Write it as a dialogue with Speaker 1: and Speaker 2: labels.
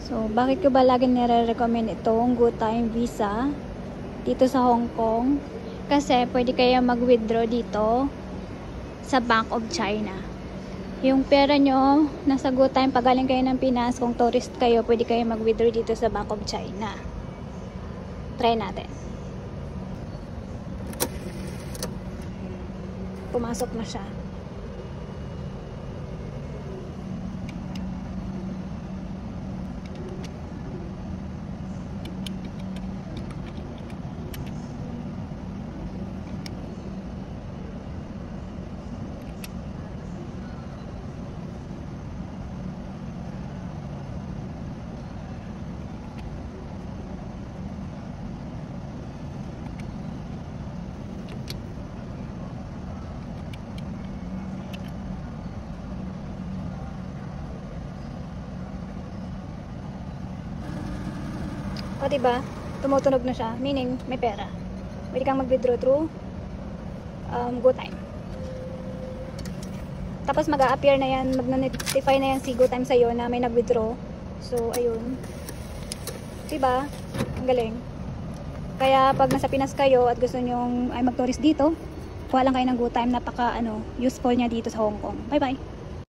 Speaker 1: So, bakit ko ba lagi nire-recommend itong Good Time Visa dito sa Hong Kong? Kasi pwede kayo mag-withdraw dito sa Bank of China. Yung pera nyo nasa Good Time, pag galing kayo ng Pinas, kung tourist kayo, pwede kayo mag-withdraw dito sa Bank of China. Try natin. Pumasok na siya. O diba, tumutunog na siya, meaning may pera. Pwede kang mag-withdraw through Good Time. Tapos mag-a-appear na yan, mag-notify na yan si Good Time sa'yo na may nag-withdraw. So, ayun. Diba? Ang galing. Kaya pag nasa Pinas kayo at gusto nyong ay mag-tourist dito, kuha lang kayo ng Good Time. Napaka useful niya dito sa Hong Kong. Bye bye!